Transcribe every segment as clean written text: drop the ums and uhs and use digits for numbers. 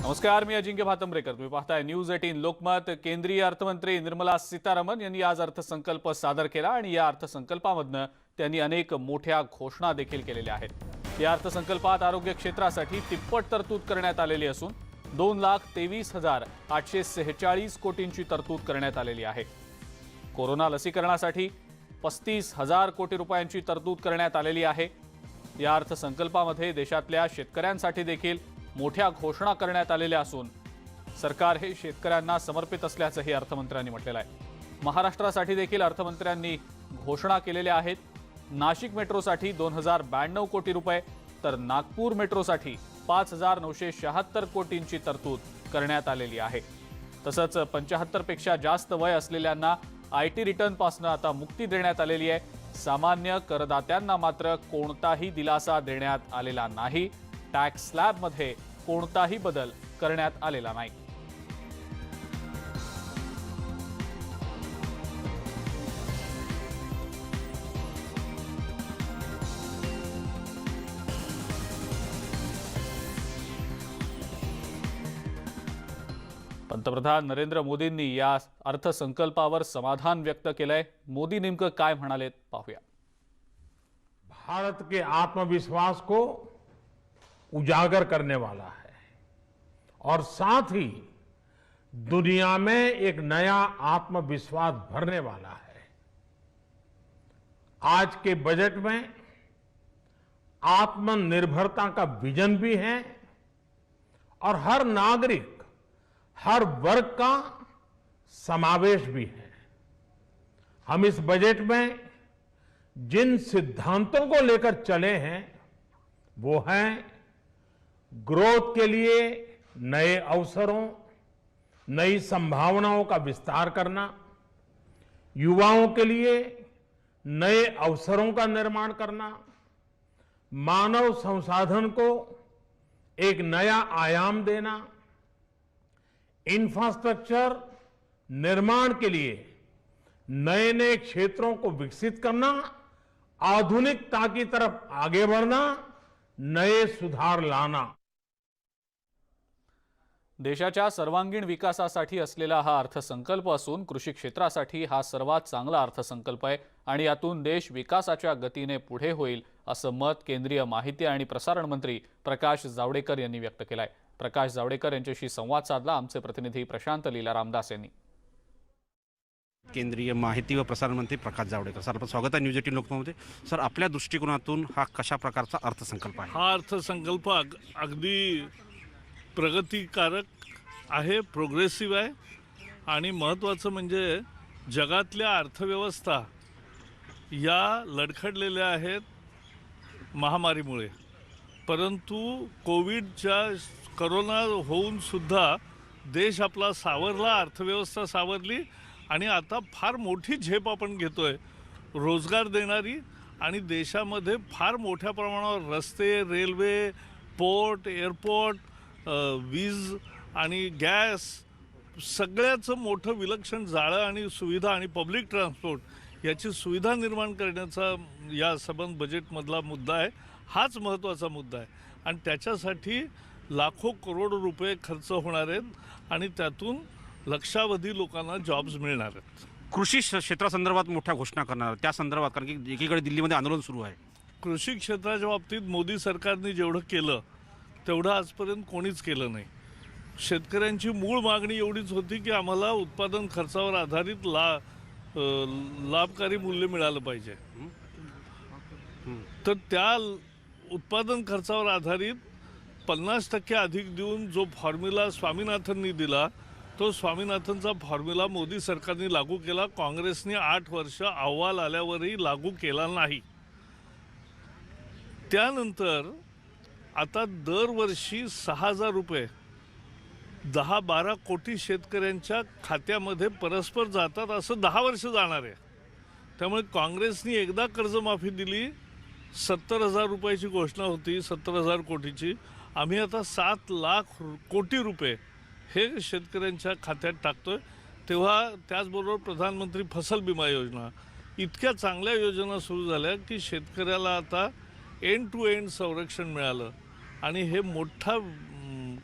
नमस्कार, मी अजिंक्य भातंब्रेकर। तुम्ही पाहताय न्यूज 18 लोकमत। केंद्रीय अर्थमंत्री निर्मला सीतारामन यांनी आज अर्थसंकल्प सादर केला आणि या अर्थसंकल्पामधनं त्यांनी अनेक मोठ्या घोषणा देखील केलेल्या आहेत। या अर्थसंकल्पात आरोग्य क्षेत्रासाठी तिप्पट तरतूद करण्यात आलेली असून 2,23,846 कोटींची तरतूद करण्यात आलेली आहे। कोरोना लसीकरणासाठी 35,000 कोटी रुपयांची तरतूद करण्यात आलेली आहे। या अर्थसंकल्पामध्ये देशातल्या शेतकऱ्यांसाठी देखील मोठ्या घोषणा करण्यात आलेल्या असून सरकार हे शेतकऱ्यांना समर्पित असल्याचंही अर्थमंत्र्यांनी म्हटलेलं आहे। महाराष्ट्रासाठी देखील अर्थमंत्र्यांनी घोषणा केलेल्या आहेत। नाशिक मेट्रोसाठी 2,092 कोटी रुपये तर नागपूर मेट्रोसाठी 5,976 कोटींची तरतूद करण्यात आलेली आहे। तसंच 75 पेक्षा जास्त वय असलेल्यांना IT रिटर्न पासून आता मुक्ती देण्यात आलेली आहे। सामान्य करदात्यांना मात्र कोणताही दिलासा देण्यात आलेला नाही। टॅक्स स्लॅबमध्ये कोणताही बदल करण्यात आलेला नाही। पंतप्रधान नरेंद्र मोदींनी या अर्थसंकल्पावर समाधान व्यक्त केलंय। मोदी नेमकं काय म्हणालेत पाहूया। भारत के आत्मविश्वास को उजागर करने वाला है और साथ ही दुनिया में एक नया आत्मविश्वास भरने वाला है। आज के बजट में आत्मनिर्भरता का विजन भी है और हर नागरिक, हर वर्ग का समावेश भी है। हम इस बजट में जिन सिद्धांतों को लेकर चले हैं वो हैं ग्रोथ के लिए नए अवसरों, नई संभावनाओं का विस्तार करना, युवाओं के लिए नए अवसरों का निर्माण करना, मानव संसाधन को एक नया आयाम देना, इंफ्रास्ट्रक्चर निर्माण के लिए नए नए क्षेत्रों को विकसित करना, आधुनिकता की तरफ आगे बढ़ना, नए सुधार लाना। देशाच्या सर्वांगीण विकासासाठी असलेला हा अर्थसंकल्प असून कृषी क्षेत्रासाठी हा सर्वात चांगला अर्थसंकल्प आहे आणि यातून देश विकासाच्या गतीने पुढे होईल असं मत केंद्रीय माहिती आणि प्रसारण मंत्री प्रकाश जावडेकर यांनी व्यक्त केलंय। प्रकाश जावडेकर यांच्याशी संवाद साधला आमचे प्रतिनिधी प्रशांत लीला रामदास यांनी। केंद्रीय माहिती व प्रसारण मंत्री प्रकाश जावडेकर सर, आपलं स्वागत आहे न्यूज 18 लोकमतमध्ये। सर, आपल्या दृष्टिकोनातून हा कशा प्रकारचा अर्थसंकल्प आहे? हा अर्थसंकल्प अगदी प्रगतिकारक आहे, प्रोग्रेसिव्ह आहे आणि महत्त्वाचं म्हणजे जगातल्या अर्थव्यवस्था या लडखडलेल्या आहेत महामारीमुळे, परंतु कोरोना होऊन सुद्धा देश आपला सावरला, अर्थव्यवस्था सावरली आणि आता फार मोठी झेप आपण घेतोय रोजगार देणारी आणि देशामध्ये फार मोठ्या प्रमाणावर रस्ते, रेल्वे, पोर्ट, एअरपोर्ट, वीज आणि गॅस सगळ्याचं मोठं विलक्षण जाळं आणि सुविधा आणि पब्लिक ट्रान्सपोर्ट याची सुविधा निर्माण करण्याचा या सबंध बजेटमधला मुद्दा आहे। हाच महत्त्वाचा मुद्दा आहे आणि त्याच्यासाठी लाखो करोड रुपये खर्च होणार आहेत आणि त्यातून लक्षावधी लोकांना जॉब्स मिळणार आहेत। कृषी क्षेत्रासंदर्भात मोठ्या घोषणा करणार त्या संदर्भात, कारण की एकीकडे दिल्लीमध्ये आंदोलन सुरू आहे। कृषी क्षेत्राच्या बाबतीत मोदी सरकारने जेवढं केलं तेवढं आजपर्यंत कोणीच केलं नाही। शेतकऱ्यांची मूळ मागणी एवढीच होती की आम्हाला उत्पादन खर्चावर आधारित लाभकारी मूल्य मिळालं पाहिजे, तर त्या उत्पादन खर्चावर आधारित 50% अधिक देऊन जो फॉर्म्युला स्वामीनाथननी दिला तो स्वामीनाथनचा फॉर्म्युला मोदी सरकारने लागू केला। काँग्रेसने 8 वर्ष अहवाल आल्यावरही लागू केला नाही। त्यानंतर आता दरवर्षी 6,000 रुपये 10-12 कोटी शेतकऱ्यांच्या खात्यामध्ये परस्पर जातात, असं 10 वर्ष जाणार आहे। त्यामुळे काँग्रेसने एकदा कर्जमाफी दिली, 70,000 रुपयाची घोषणा होती, 70,000 कोटीची। आम्ही आता 7 लाख कोटी रुपये हे शेतकऱ्यांच्या खात्यात टाकतोय। तेव्हा त्याचबरोबर प्रधानमंत्री फसल विमा योजना, इतक्या चांगल्या योजना सुरू झाल्या की शेतकऱ्याला आता एंड टू एंड संरक्षण मिळालं आणि हे मोठा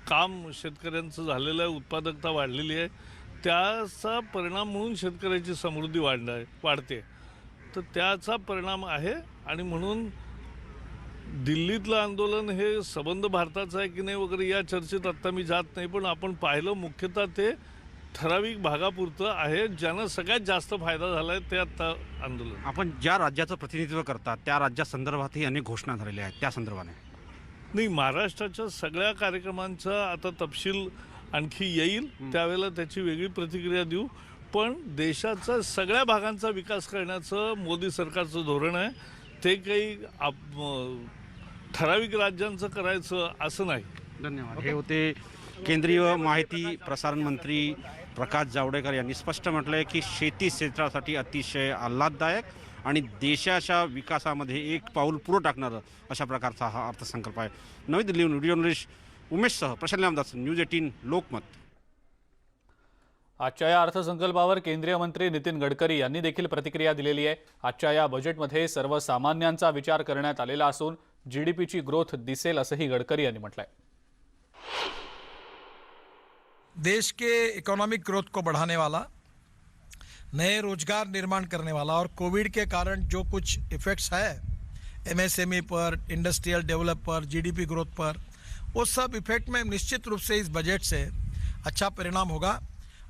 काम शेतकऱ्यांचं झालेलं आहे, उत्पादकता वाढलेली आहे, त्याचा परिणाम म्हणून शेतकऱ्याची समृद्धी वाढते. तर त्याचा परिणाम आहे आणि म्हणून दिल्लीतलं आंदोलन हे संबंध भारताचा आहे की नाही वगैरे या चर्चेत आत्ता मी जात नाही. पण आपण पाहिलं मुख्यतः ते ठराविक भागापुरतं आहे, ज्यांना सगळ्यात जास्त फायदा झाला आहे ते आत्ता आंदोलन. आपण ज्या राज्याचं प्रतिनिधित्व करता त्या राज्यासंदर्भातही अनेक घोषणा झालेल्या आहेत, त्या संदर्भाने नाही, महाराष्ट्राच्या सगळ्या कार्यक्रमांचा आता तपशील आणखी येईल, त्यावेळेला त्याची वेगळी प्रतिक्रिया देऊ. पण देशाचा सगळ्या भागांचा विकास करण्याचं मोदी सरकारचं धोरण आहे. ते काही ठराविक राज्यांचं करायचं असं नाही. धन्यवाद. हे होते केंद्रीय माहिती प्रसारण मंत्री प्रकाश जावडेकर यांनी स्पष्ट म्हटलं आहे की शेती क्षेत्रासाठी अतिशय आल्हाददायक आणि देशाच्या विकासामध्ये एक पाऊल पुढं टाकणारं अशा प्रकारचा हा अर्थसंकल्प आहे. नवी दिल्लीहून व्हिडिओ जर्नलिस्ट उमेशसह प्रशांत रामदास, न्यूज 18 लोकमत. आजच्या या अर्थसंकल्पावर केंद्रीय मंत्री नितीन गडकरी यांनी देखील प्रतिक्रिया दिलेली आहे. आजच्या या बजेटमध्ये सर्वसामान्यांचा विचार करण्यात आलेला असून जीडीपीची ग्रोथ दिसेल असंही गडकरी यांनी म्हटलंय. देश के इकोनॉमिक ग्रोथ को बढ़ाने वाला, नए रोजगार निर्माण करने वाला और कोविड के कारण जो कुछ इफेक्ट्स है एमएसएमई पर, इंडस्ट्रियल डेवलप पर, जीडीपी ग्रोथ पर, वो सब इफेक्ट में निश्चित रूप से इस बजट से अच्छा परिणाम होगा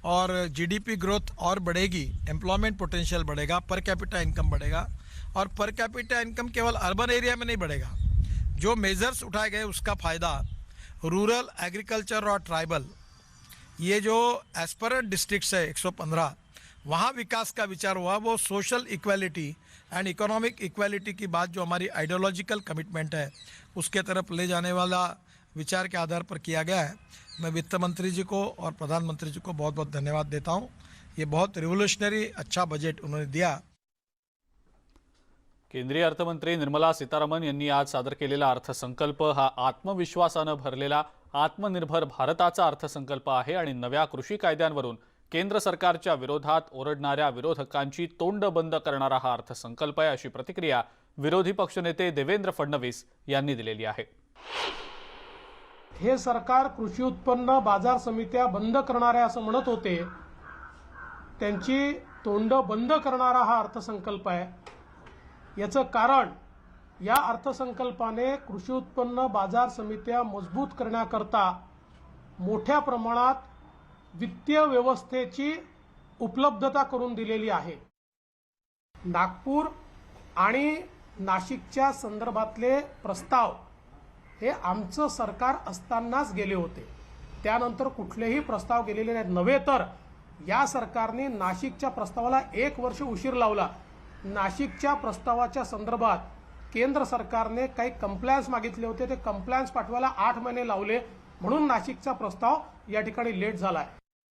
और जीडीपी ग्रोथ और बढ़ेगी, एम्प्लॉयमेंट पोटेंशियल बढ़ेगा, पर कैपिटा इनकम बढ़ेगा. और पर कैपिटा इनकम केवल अर्बन एरिया में नहीं बढ़ेगा. जो मेजर्स उठाए गए उसका फ़ायदा रूरल, एग्रीकल्चर और ट्राइबल, ये जो एस्परेंट डिस्ट्रिक्ट्स है 115, वहाँ विकास का विचार हुआ. वो social equality end economic equality की बात जो हमारी आइडियोलॉजिकल कमिटमेंट है उसके तरफ ले जाने वाला विचार के आधार पर किया गया है. मैं वित्त मंत्री जी को और प्रधानमंत्री जी को बहुत बहुत धन्यवाद देता हूँ. ये बहुत रिवोल्यूशनरी अच्छा बजट उन्होंने दिया. केंद्रीय अर्थमंत्री निर्मला सीतारामन यांनी आज सादर केलेला अर्थसंकल्प हा आत्मविश्वासानं भरलेला आत्मनिर्भर भारताचा अर्थसंकल्प आहे आणि नव्या कृषी कायद्यांवरून केंद्र सरकारच्या विरोधात ओरडणाऱ्या विरोधकांची तोंड बंद करणारा हा अर्थसंकल्प आहे, अशी प्रतिक्रिया विरोधी पक्षनेते देवेंद्र फडणवीस यांनी दिलेली आहे. हे सरकार कृषी उत्पन्न बाजार समित्या बंद करणारे असं म्हणत होते, त्यांची तोंड बंद करणारा हा अर्थसंकल्प आहे. याचं कारण या अर्थसंकल्पाने कृषी उत्पन्न बाजार समित्या मजबूत करण्याकरता मोठ्या प्रमाणात वित्तीय व्यवस्थेची उपलब्धता करून दिलेली आहे. नागपूर आणि नाशिकच्या संदर्भातले प्रस्ताव हे आमचं सरकार असतानाच गेले होते. त्यानंतर कुठलेही प्रस्ताव गेलेले नाहीत. नव्हे तर या सरकारने नाशिकच्या प्रस्तावाला 1 वर्ष उशीर लावला. नाशिकच्या प्रस्तावाच्या संदर्भात केंद्र सरकारने काही कंप्लायन्स मागितले होते, ते कंप्लायन्स पाठवायला 8 महिने लावले, म्हणून नाशिकचा प्रस्ताव या ठिकाणी लेट झालाय.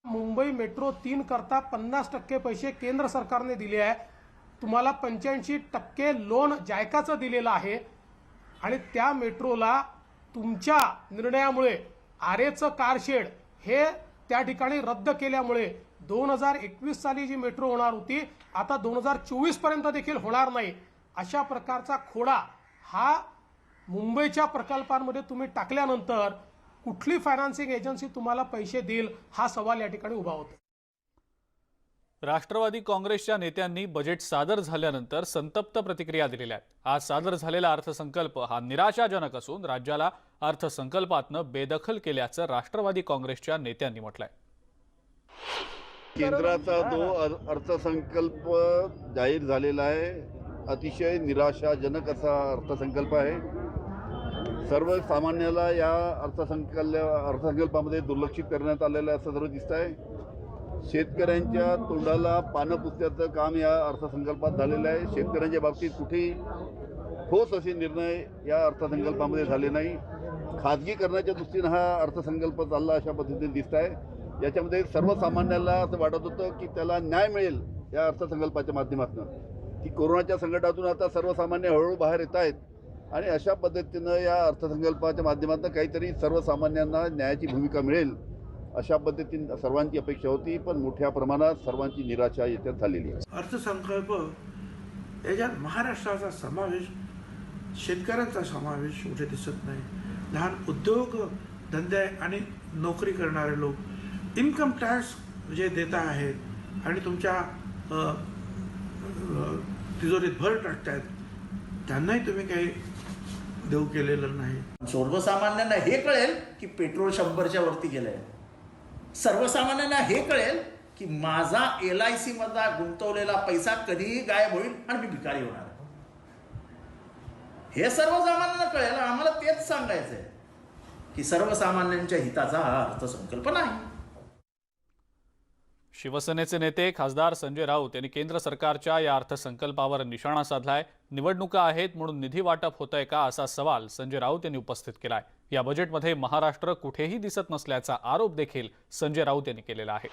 मुंबई मेट्रो 3 करता 50% पैसे केंद्र सरकारने दिले आहे. तुम्हाला 85% लोन जायकाचं दिलेलं आहे आणि त्या मेट्रोला तुमच्या निर्णयामुळे आरेचं कारशेड हे त्या ठिकाणी रद्द केल्यामुळे 2021 साली जी मेट्रो होणार होती आता 2024 पर्यंत देखील होणार नाही. अशा प्रकारचा खोडा हा मुंबईच्या प्रकल्पांमध्ये तुम्ही टाकल्यानंतर कुठली फायनान्सिंग एजन्सी तुम्हाला पैसे देईल हा सवाल या ठिकाणी उभा होतो. राष्ट्रवादी काँग्रेसच्या नेत्यांनी बजेट सादर झाल्यानंतर संतप्त प्रतिक्रिया दिलेल्या आहेत. आज सादर झालेला अर्थसंकल्प हा निराशाजनक असून राज्याला अर्थसंकल्पातनं बेदखल केल्याचं राष्ट्रवादी काँग्रेसच्या नेत्यांनी म्हटलंय. केंद्राचा जो अर्थसंकल्प जाहीर झालेला आहे अतिशय निराशाजनक असा अर्थसंकल्प आहे. सर्वसामान्याला या अर्थसंकल्पामध्ये दुर्लक्षित करण्यात आलेलं आहे असं सर्व दिसत आहे. शेतकऱ्यांच्या तोंडाला पानं पुसण्याचं काम या अर्थसंकल्पात झालेलं आहे. शेतकऱ्यांच्या बाबतीत कुठेही ठोस असे निर्णय या अर्थसंकल्पामध्ये झाले नाही. खाजगीकरणाच्या दृष्टीनं हा अर्थसंकल्प चालला अशा पद्धतीने दिसत आहे. याच्यामध्ये सर्वसामान्याला असं वाटत होतं की त्याला न्याय मिळेल या अर्थसंकल्पाच्या माध्यमातून, की कोरोनाच्या संकटातून आता सर्वसामान्य हळूहळू बाहेर येत आहेत आणि अशा पद्धतीनं या अर्थसंकल्पाच्या माध्यमातून काहीतरी सर्वसामान्यांना न्यायाची भूमिका मिळेल अशा पद्धतीने सर्वांची अपेक्षा होती. पण मोठ्या प्रमाणात सर्वांची निराशा याच्यात झालेली आहे. अर्थसंकल्प याच्यात महाराष्ट्राचा समावेश, शेतकऱ्यांचा समावेश कुठे दिसत नाही. लहान उद्योग धंदे आणि नोकरी करणारे लोक इन्कम टॅक्स जे देत आहेत आणि तुमच्या तिजोरीत भर टाकतायत, त्यांनाही तुम्ही काही देऊ केलेलं नाही. सर्वसामान्यांना हे कळेल की पेट्रोल 100च्या वरती गेलंय. सर्वसामान्यांना हे कळेल की माझा LIC मधला गुंतवलेला पैसा कधीही गायब होईल आणि मी भिकारी होणार. हे सर्वसामान्यांना कळेल. आम्हाला तेच सांगायचंय की सर्वसामान्यांच्या हिताचा हा अर्थसंकल्प नाही. शिवसेनेचे नेते खासदार संजय राऊत यांनी केंद्र सरकारच्या या अर्थसंकल्पावर निशाणा साधलाय. निवडणुका आहेत म्हणून निधी वाटप होतंय का असा सवाल संजय राऊत यांनी उपस्थित केलाय. या बजेटमध्ये महाराष्ट्र कुठेही दिसत नसल्याचा आरोप देखील संजय राऊत यांनी केलेला आहे.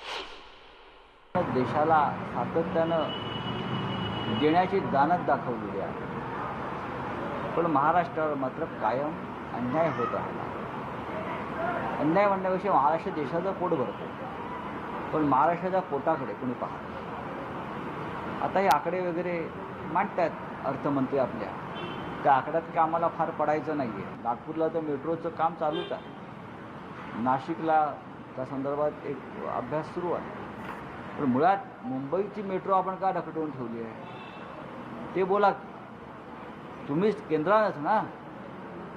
देशाला सातत्यानं देण्याची दानत दाखवलेली आहे, पण महाराष्ट्रावर मात्र कायम अन्याय होत आहे. अन्याय म्हणण्यापेक्षा महाराष्ट्र देशाचं पोट भरतो, पण महाराष्ट्राच्या पोटाकडे कोणी पाहत. आता हे आकडे वगैरे मांडतात अर्थमंत्री आपल्या, त्या आकड्यात काय आम्हाला फार पडायचं नाही आहे. नागपूरला तर मेट्रोचं काम चालूच आहे, नाशिकला त्या संदर्भात एक अभ्यास सुरू आहे, पण मुळात मुंबईची मेट्रो आपण का ढकलून ठेवली आहे ते बोला. तुम्हीच केंद्रानंच ना,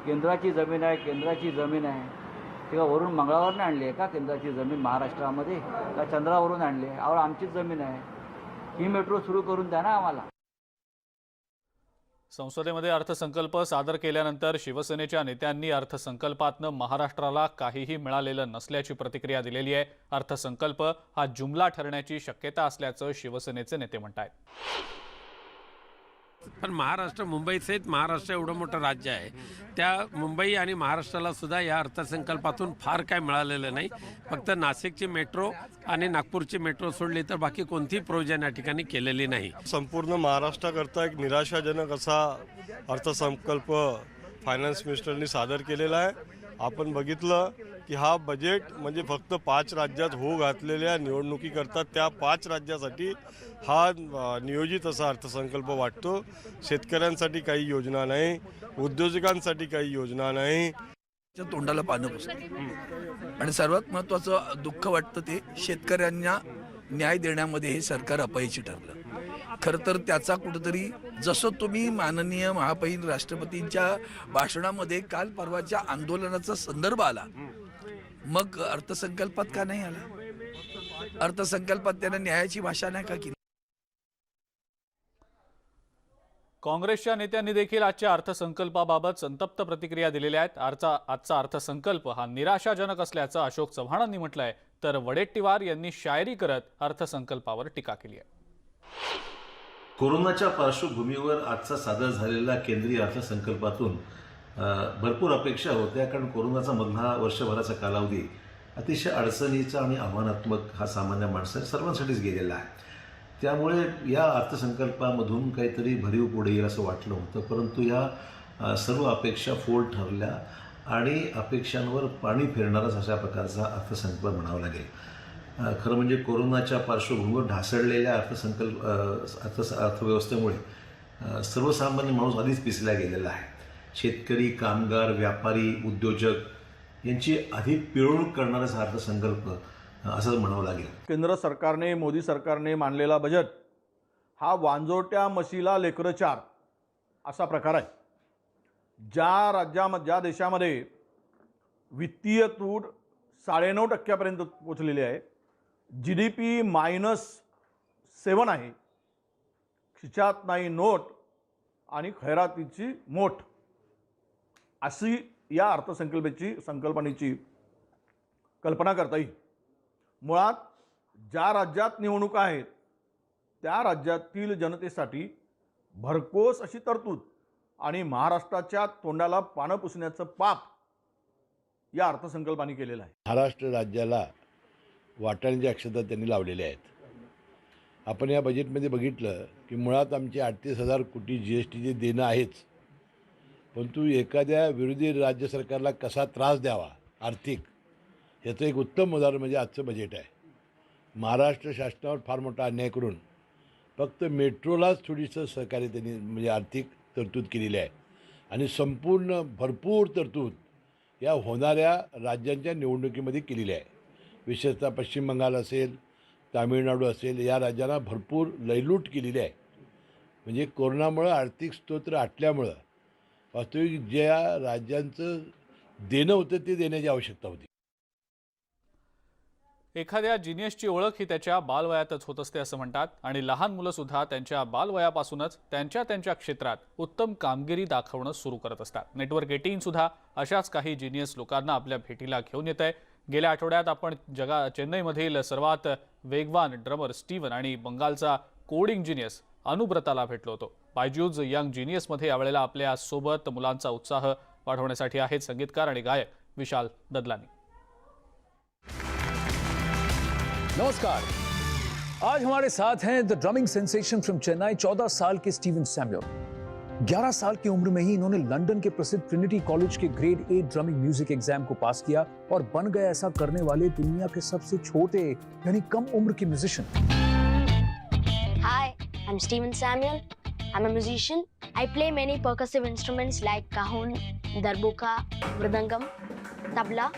केंद्राची जमीन आहे, केंद्राची जमीन आहे. तेव्हा वरून मंगळावरून आणली आहे का केंद्राची जमीन महाराष्ट्रामध्ये, का चंद्रावरून आणली आहे? और आमचीच जमीन आहे, ही मेट्रो सुरू करून द्या ना आम्हाला. संसदेमध्ये अर्थसंकल्प सादर केल्यानंतर शिवसेनेच्या नेत्यांनी अर्थसंकल्पातनं महाराष्ट्राला काहीही मिळालेलं नसल्याची प्रतिक्रिया दिलेली आहे. अर्थसंकल्प हा जुमला ठरण्याची शक्यता असल्याचं शिवसेनेचे नेते म्हणतात. पण महाराष्ट्र, मुंबईसहित महाराष्ट्र एवढं मोठं राज्य आहे, त्या मुंबई आणि महाराष्ट्राला सुद्धा या अर्थसंकल्पातून फार काय मिळालेलं नाही. फक्त नाशिकची मेट्रो आणि नागपूरची मेट्रो सोडली तर बाकी कोणतीही प्रोविजन या ठिकाणी केलेली नाही. संपूर्ण महाराष्ट्राकरता एक निराशाजनक असा अर्थसंकल्प फायनान्स मिनिस्टरनी सादर केलेला आहे. आपण बघितलं की हा बजेट म्हणजे फक्त 5 राज्यात होऊ घातलेल्या निवडणुकीकरता त्या 5 राज्यासाठी हा नियोजित असा अर्थसंकल्प वाटतो. शेतकऱ्यांसाठी काही योजना नाही, उद्योजकांसाठी काही योजना नाही. तोंडाला पानं पुसतं. आणि सर्वात महत्त्वाचं दुःख वाटतं ते शेतकऱ्यांना न्याय देण्यामध्ये हे सरकार अपयशी ठरलं. खरं तर त्याचा कुठंतरी, जसं तुम्ही माननीय महामहिम राष्ट्रपतींच्या भाषणामध्ये काल परवाच्या आंदोलनाचा संदर्भ आला, मग अर्थसंकल्पात का नाही आला? अर्थसंकल्पात त्यानं न्यायाची भाषा नाही का केली? काँग्रेसच्या नेत्यांनी देखील आजच्या अर्थसंकल्पाबाबत संतप्त प्रतिक्रिया दिलेल्या आहेत. आजचा अर्थसंकल्प हा निराशाजनक असल्याचं अशोक चव्हाणांनी म्हटलंय, तर वडेट्टीवार यांनी शायरी करत अर्थसंकल्पावर टीका केली आहे. कोरोनाच्या पार्श्वभूमीवर आजचा सादर झालेल्या केंद्रीय अर्थसंकल्पातून भरपूर अपेक्षा होत्या, कारण कोरोनाचा मधला वर्षभराचा कालावधी अतिशय अडचणीचा आणि आव्हानात्मक हा सामान्य माणसा सर्वांसाठीच गेलेला आहे. त्यामुळे या अर्थसंकल्पामधून काहीतरी भरीव पुढे येईल असं वाटलं होतं, परंतु या सर्व अपेक्षा फोल ठरल्या आणि अपेक्षांवर पाणी फिरणाराच अशा प्रकारचा अर्थसंकल्प म्हणावा लागेल. खरं म्हणजे कोरोनाच्या पार्श्वभूमीवर ढासळलेल्या अर्थव्यवस्थेमुळे सर्वसामान्य माणूस आधीच पिसला गेलेला आहे. शेतकरी, कामगार, व्यापारी, उद्योजक यांची अधिक पिळवणूक करणाराच हा अर्थसंकल्प असं म्हणावं लागेल. केंद्र सरकारने, मोदी सरकारने मांडलेला बजेट हा वांजोट्या म्हशीला लेकरं चार असा प्रकार आहे. ज्या देशामध्ये वित्तीय तूट 9.5% पोचलेली आहे, GDP -7 आहे, खिशात नाही नोट आणि खैरातीची मोठ, अशी या संकल्पनेची कल्पना करता येईल. मुळात ज्या राज्यात निवडणुका आहेत त्या राज्यातील जनतेसाठी भरघोस अशी तरतूद आणि महाराष्ट्राच्या तोंडाला पानं पुसण्याचं पाप या अर्थसंकल्पाने केलेलं आहे. महाराष्ट्र राज्याला वाटाण्याची अक्षता त्यांनी लावलेल्या आहेत. आपण या बजेटमध्ये बघितलं की मुळात आमचे 38,000 कोटी GSTचे देणं आहेच, परंतु एखाद्या विरोधी राज्य सरकारला कसा त्रास द्यावा आर्थिक, याचं एक उत्तम उदाहरण म्हणजे आजचं बजेट आहे. महाराष्ट्र शासनावर फार मोठा अन्याय करून फक्त मेट्रोलाच थोडीसं सहकार्य त्यांनी म्हणजे आर्थिक तरतूद केलेली आहे आणि संपूर्ण भरपूर तरतूद या होणाऱ्या राज्यांच्या निवडणुकीमध्ये केलेली आहे. विशेषतः पश्चिम बंगाल असेल, तामिळनाडू असेल, या राज्यांना भरपूर लयलूट केलेली आहे. म्हणजे कोरोनामुळं आर्थिक स्तोत्र आटल्यामुळं वास्तविक ज्या राज्यांचं देणं होतं ते देण्याची आवश्यकता होती. एखाद्या जिनियसची ओळख ही त्याच्या बालवयातच होत असते असं म्हणतात आणि लहान मुलं सुद्धा त्यांच्या बालवयापासूनच त्यांच्या क्षेत्रात उत्तम कामगिरी दाखवणं सुरू करत असतात. नेटवर्क 18 सुद्धा अशाच काही जिनियस लोकांना आपल्या भेटीला घेऊन येत आहे. गेल्या आठवड्यात आपण चेन्नईमधील सर्वात वेगवान ड्रमर स्टीवन आणि बंगालचा कोडिंग जिनियस अनुब्रताला भेटलो होतो. बायजूज यंग जिनियसमध्ये यावेळेला आपल्या सोबत मुलांचा उत्साह वाढवण्यासाठी आहेत संगीतकार आणि गायक विशाल ददलानी. नमस्कार, आज हमारे साथ हैं the drumming sensation from Chennai 14 साल के स्टीवन सैमुअल। 11 साल की उम्र में ही इन्होंने लंदन के प्रसिद्ध ट्रिनिटी कॉलेज के ग्रेड 8 ड्रमिंग म्यूजिक एग्जाम को पास किया और बन गए ऐसा करने वाले दुनिया के सबसे छोटे यानी कम उम्र के musician. Hi, I'm Steven Samuel. I'm a musician. I play many percussive instruments like cajon, darbuka, mridangam, tabla,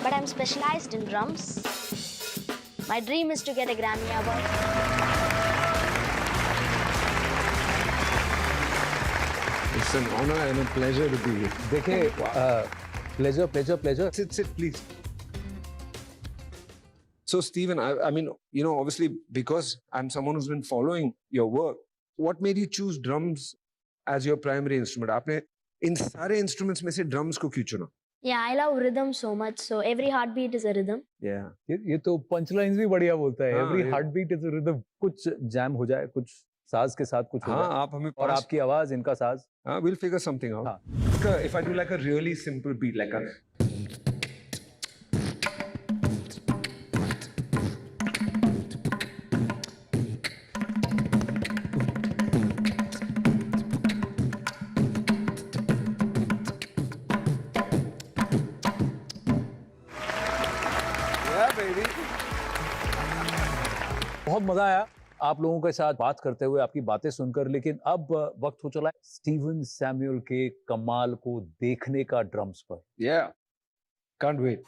but I'm specialized in drums. My dream is to get a Grammy Award. It's an honor and a pleasure to be here. देखिए, pleasure. Sit, please. So, Steven, I mean, you know, obviously, because I'm someone who's been following your work, what made you choose drums as your primary instrument? आपने in सारे instruments में से drums को क्यों चुना? Yeah, I love rhythm so much. So every heartbeat is a rhythm. Yeah. ये तो पंचलाइंस भी बढ़िया बोलता है. हाँ, एवरी ये- हार्टबीट इज अ रिदम. कुछ जैम हो जाए, कुछ साज के साथ कुछ हो हाँ, जाए. आप हमें और आपकी आवाज, इनका साज. we'll figure something out. If I do like a really simple beat, like a बहुत मजा आया आप लोगों के साथ बात करते हुए, आपकी बातें सुनकर. लेकिन अब वक्त हो चला है स्टीवन सैमुअल के कमाल को देखने का drums per. yeah, can't wait.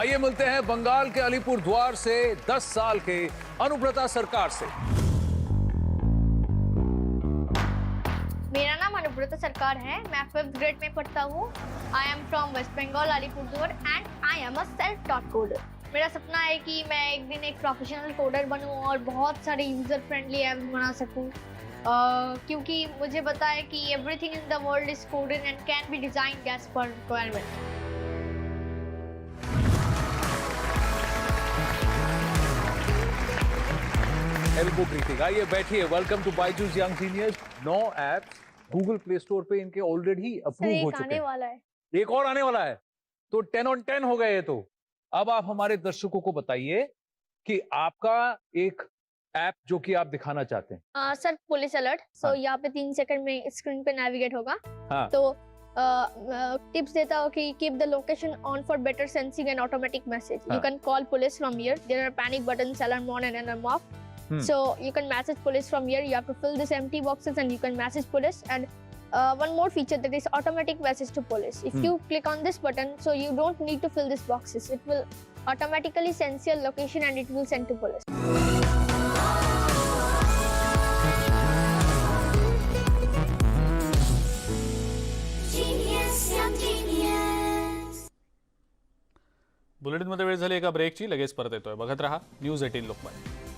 आइए मिलते हैं बंगाल के अलीपुर द्वार से 10 साल के अनुब्रता सरकार से. मेरा नाम अनुब्रता सरकार है. मैं 5th ग्रेड में पढ़ता हूँ. I am from West Bengal Alipurduar and I am a self taught coder. मेरा सपना है कि मैं एक दिन एक प्रोफेशनल कोडर बनूं और बहुत सारे यूजर फ्रेंडली ऐप्स बना सकूं. क्योंकि मुझे पता है कि everything in the world is coded and can be designed as per requirement. Elbow greeting. आइए बैठिए. Welcome to Byju's young genius. 9 apps Google play store पे इनके ऑलरेडी अप्रूव हो चुके हैं. वाला है. एक और आने वाला है. तो 10 on 10 हो गए. तो अब आप हमारे दर्शकों को बताइए कि आपका एक ऐप जो कि आप दिखाना चाहते हैं. Sir, police alert. सो यहाँ पे 3 सेकंड में स्क्रीन पे नेविगेट होगा. हाँ. तो टिप्स देता हो कि keep the location on for better sensing and automatic message. You can call police from here. There are panic buttons, alarm on and alarm off. So you can message police from here. You have to fill this empty boxes and you can message police. And one more feature, that is automatic message to police. If you click on this button, so you don't need to fill these boxes. It will automatically sense your location and it will send to police. बुलेटिनमध्ये वेळ झाली एका ब्रेकची. लगेच परत येतोय. बघत रहा news 18 Lokmat.